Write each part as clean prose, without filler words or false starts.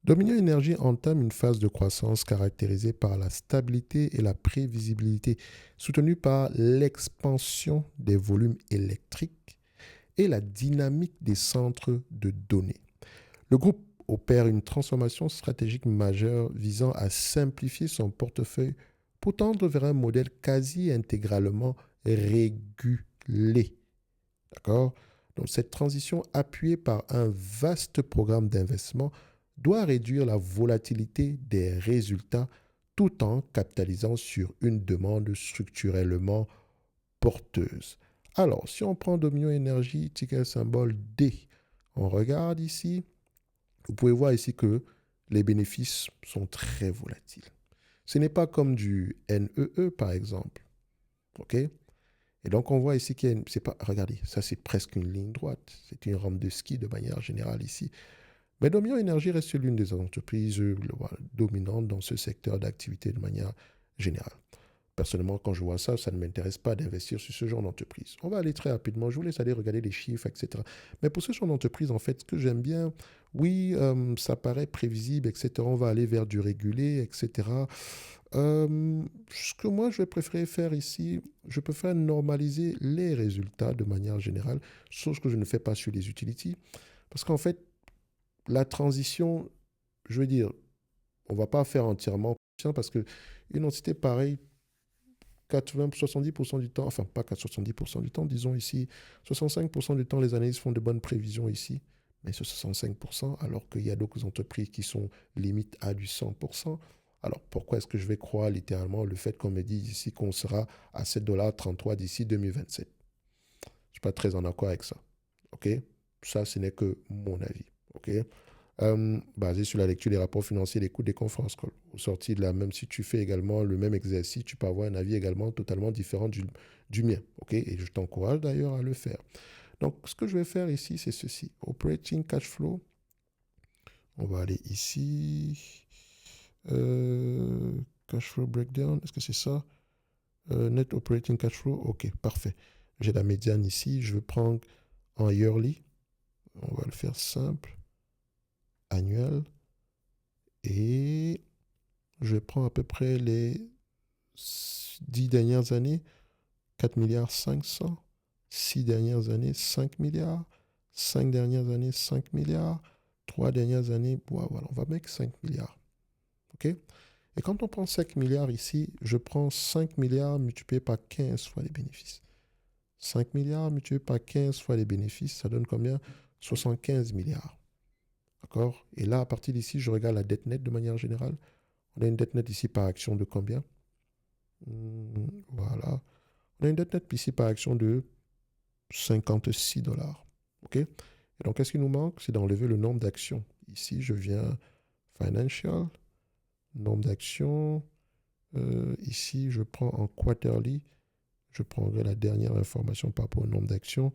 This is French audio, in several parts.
Dominion Énergie entame une phase de croissance caractérisée par la stabilité et la prévisibilité, soutenue par l'expansion des volumes électriques et la dynamique des centres de données. Le groupe opère une transformation stratégique majeure visant à simplifier son portefeuille pour tendre vers un modèle quasi intégralement régulé. D'accord? Donc cette transition appuyée par un vaste programme d'investissement doit réduire la volatilité des résultats tout en capitalisant sur une demande structurellement porteuse. Alors, si on prend Dominion Energy, ticker symbole D, on regarde ici, vous pouvez voir ici que les bénéfices sont très volatiles. Ce n'est pas comme du NEE par exemple. OK? Et donc, on voit ici qu'il y a une, c'est pas, regardez, ça c'est presque une ligne droite. C'est une rampe de ski de manière générale ici. Mais Dominion Énergie reste l'une des entreprises dominantes dans ce secteur d'activité de manière générale. Personnellement, quand je vois ça, ça ne m'intéresse pas d'investir sur ce genre d'entreprise. On va aller très rapidement. Je vous laisse aller regarder les chiffres, etc. Mais pour ce genre d'entreprise, en fait, ce que j'aime bien, oui, ça paraît prévisible, etc. On va aller vers du régulé, etc. Ce que moi, je vais préférer faire ici, je préfère normaliser les résultats de manière générale, chose que je ne fais pas sur les utilities. Parce qu'en fait, la transition, je veux dire, on ne va pas faire entièrement parce que une entité pareille, 80, 70% du temps, enfin pas 70% du temps, disons ici, 65% du temps, les analystes font de bonnes prévisions ici, mais ce 65%, alors qu'il y a d'autres entreprises qui sont limite à du 100%. Alors pourquoi est-ce que je vais croire littéralement le fait qu'on me dit ici qu'on sera à 7,33 $ d'ici 2027? Je ne suis pas très en accord avec ça. OK? Ça, ce n'est que mon avis. OK? Basé sur la lecture des rapports financiers, l'écoute des conférences call. Au sorti de là, même si tu fais également le même exercice, tu peux avoir un avis également totalement différent du mien. OK? Et je t'encourage d'ailleurs à le faire. Donc, ce que je vais faire ici, c'est ceci. Operating cash flow. On va aller ici. Cash flow breakdown. Est-ce que c'est ça? Net operating cash flow. OK, parfait. J'ai la médiane ici. Je vais prendre en yearly. On va le faire simple. Annuel. Et je prends à peu près les 10 dernières années, 4 milliards 500. 6 dernières années, 5 milliards. 5 dernières années, 5 milliards. 3 dernières années, voilà, on va mettre 5 milliards. OK? Et quand on prend 5 milliards ici, je prends 5 milliards multiplié par 15 fois les bénéfices. 5 milliards multiplié par 15 fois les bénéfices, ça donne combien? 75 milliards. D'accord? Et là, à partir d'ici, je regarde la dette nette de manière générale. On a une dette nette ici par action de combien? Voilà. On a une dette nette ici par action de 56 $. OK? Et donc, qu'est-ce qui nous manque? C'est d'enlever le nombre d'actions. Ici, je viens financial, nombre d'actions. Ici, je prends en quarterly. Je prendrai la dernière information par rapport au nombre d'actions.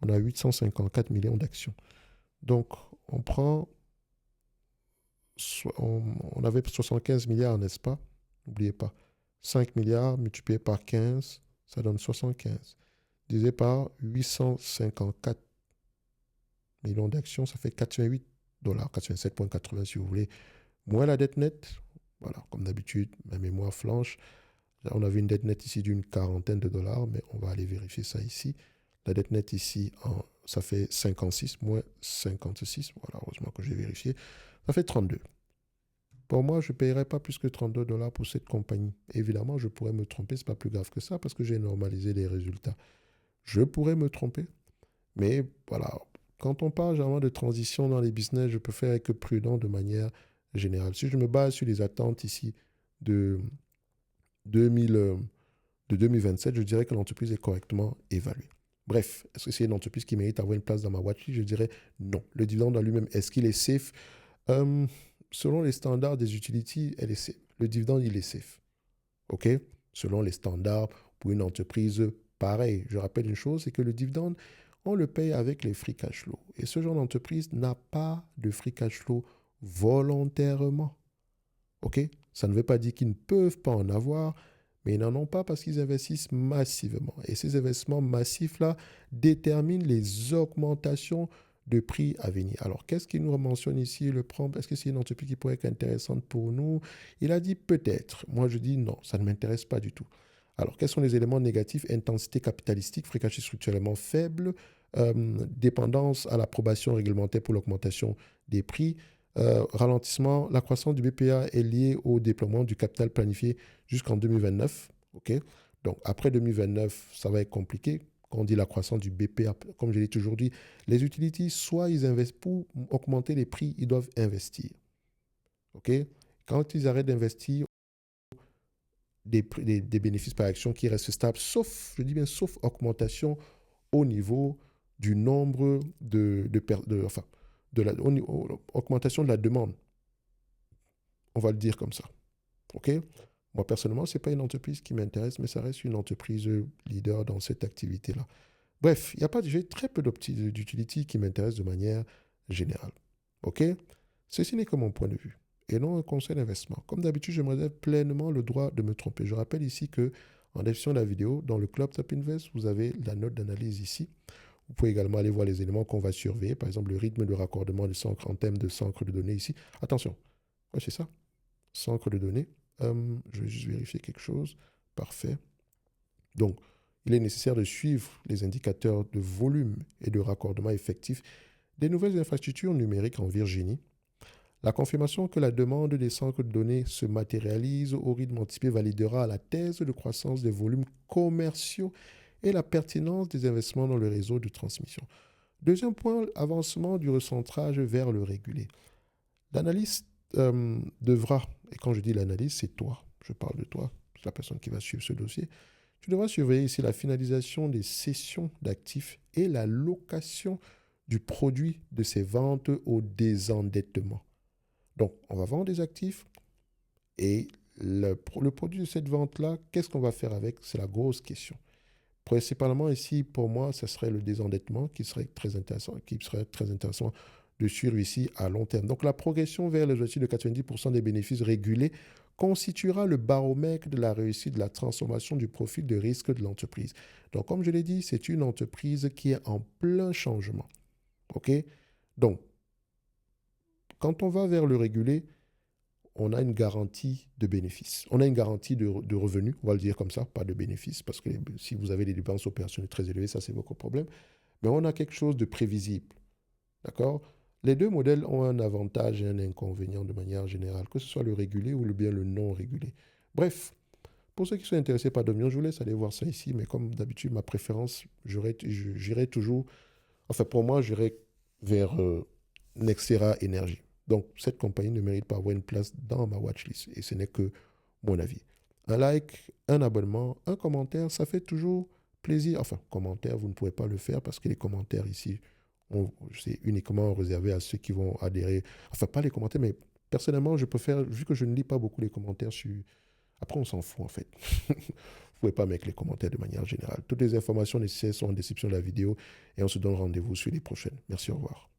On a 854 millions d'actions. Donc, on prend. On avait 75 milliards, n'est-ce pas? N'oubliez pas. 5 milliards multiplié par 15, ça donne 75. Divisé par 854 millions d'actions, ça fait 88 $, 87,80 si vous voulez. Moins la dette nette, voilà, comme d'habitude, ma mémoire flanche. Là, on avait une dette nette ici d'une quarantaine de dollars, mais on va aller vérifier ça ici. La dette nette ici, ça fait 56 moins 56. Voilà, heureusement que j'ai vérifié. Ça fait 32. Pour moi, je ne paierai pas plus que 32 $ pour cette compagnie. Évidemment, je pourrais me tromper, ce n'est pas plus grave que ça parce que j'ai normalisé les résultats. Je pourrais me tromper, mais voilà, quand on parle généralement de transition dans les business, je peux faire être prudent de manière générale. Si je me base sur les attentes ici de 2000, de 2027, je dirais que l'entreprise est correctement évaluée. Bref, est-ce que c'est une entreprise qui mérite d'avoir une place dans ma watchlist? Je dirais non. Le dividende en lui-même, est-ce qu'il est safe? Euh, Selon les standards des utilities, elle est safe. Le dividende, il est safe. OK? Selon les standards pour une entreprise pareille. Je rappelle une chose, c'est que le dividende, on le paye avec les free cash flow. Et ce genre d'entreprise n'a pas de free cash flow volontairement. OK? Ça ne veut pas dire qu'ils ne peuvent pas en avoir, mais ils n'en ont pas parce qu'ils investissent massivement. Et ces investissements massifs-là déterminent les augmentations de prix à venir. Alors, qu'est-ce qu'il nous mentionne ici, le prompt? Est-ce que c'est une entreprise qui pourrait être intéressante pour nous? Il a dit peut-être. Moi, je dis non, ça ne m'intéresse pas du tout. Alors, quels sont les éléments négatifs? Intensité capitalistique, fréquence structurellement faible, dépendance à l'approbation réglementaire pour l'augmentation des prix, ralentissement. La croissance du BPA est liée au déploiement du capital planifié jusqu'en 2029. OK? Donc, après 2029, ça va être compliqué. Quand on dit la croissance du BPA, comme je l'ai toujours dit, les utilities, soit ils investissent pour augmenter les prix, ils doivent investir. OK? Quand ils arrêtent d'investir, des bénéfices par action qui restent stables, sauf, je dis bien, sauf augmentation au niveau du nombre enfin, augmentation de la demande. On va le dire comme ça. OK? Moi, personnellement, ce n'est pas une entreprise qui m'intéresse, mais ça reste une entreprise leader dans cette activité-là. Bref, j'ai très peu d'utility qui m'intéressent de manière générale. OK? Ceci n'est que mon point de vue et non un conseil d'investissement. Comme d'habitude, je me réserve pleinement le droit de me tromper. Je rappelle ici que en description de la vidéo, dans le Club Top Invest, vous avez la note d'analyse ici. Vous pouvez également aller voir les éléments qu'on va surveiller, par exemple le rythme de raccordement de centre en termes de centre de données ici. Attention, ouais, c'est ça, centre de données. Je vais juste vérifier quelque chose. Parfait. Donc, il est nécessaire de suivre les indicateurs de volume et de raccordement effectif des nouvelles infrastructures numériques en Virginie. La confirmation que la demande des centres de données se matérialise au rythme anticipé validera la thèse de croissance des volumes commerciaux et la pertinence des investissements dans le réseau de transmission. Deuxième point, avancement du recentrage vers le régulé. L'analyste devra, et quand je dis l'analyse, c'est toi, je parle de toi, c'est la personne qui va suivre ce dossier, tu devras surveiller ici la finalisation des cessions d'actifs et la location du produit de ces ventes au désendettement. Donc, on va vendre des actifs et le produit de cette vente-là, qu'est-ce qu'on va faire avec? C'est la grosse question. Principalement ici, pour moi, ce serait le désendettement qui serait très intéressant de suivre ici à long terme. Donc, la progression vers les objectifs de 90% des bénéfices régulés constituera le baromètre de la réussite de la transformation du profil de risque de l'entreprise. Donc, comme je l'ai dit, c'est une entreprise qui est en plein changement. OK? Donc, quand on va vers le régulé, on a une garantie de bénéfices. On a une garantie de revenus, on va le dire comme ça, pas de bénéfices, parce que si vous avez des dépenses opérationnelles très élevées, ça c'est votre problème. Mais on a quelque chose de prévisible. D'accord? Les deux modèles ont un avantage et un inconvénient de manière générale, que ce soit le régulé ou bien le non régulé. Bref, pour ceux qui sont intéressés par Dominion, je vous laisse aller voir ça ici, mais comme d'habitude, ma préférence, j'irai toujours, enfin pour moi, j'irai vers Nextera Energy. Donc, cette compagnie ne mérite pas avoir une place dans ma watchlist. Et ce n'est que mon avis. Un like, un abonnement, un commentaire, ça fait toujours plaisir. Enfin, commentaire, vous ne pouvez pas le faire parce que les commentaires ici, c'est uniquement réservé à ceux qui vont adhérer. Enfin, pas les commentaires, mais personnellement, je préfère, vu que je ne lis pas beaucoup les commentaires sur... Après, on s'en fout en fait. Vous ne pouvez pas mettre les commentaires de manière générale. Toutes les informations nécessaires sont en description de la vidéo et on se donne rendez-vous sur les prochaines. Merci, au revoir.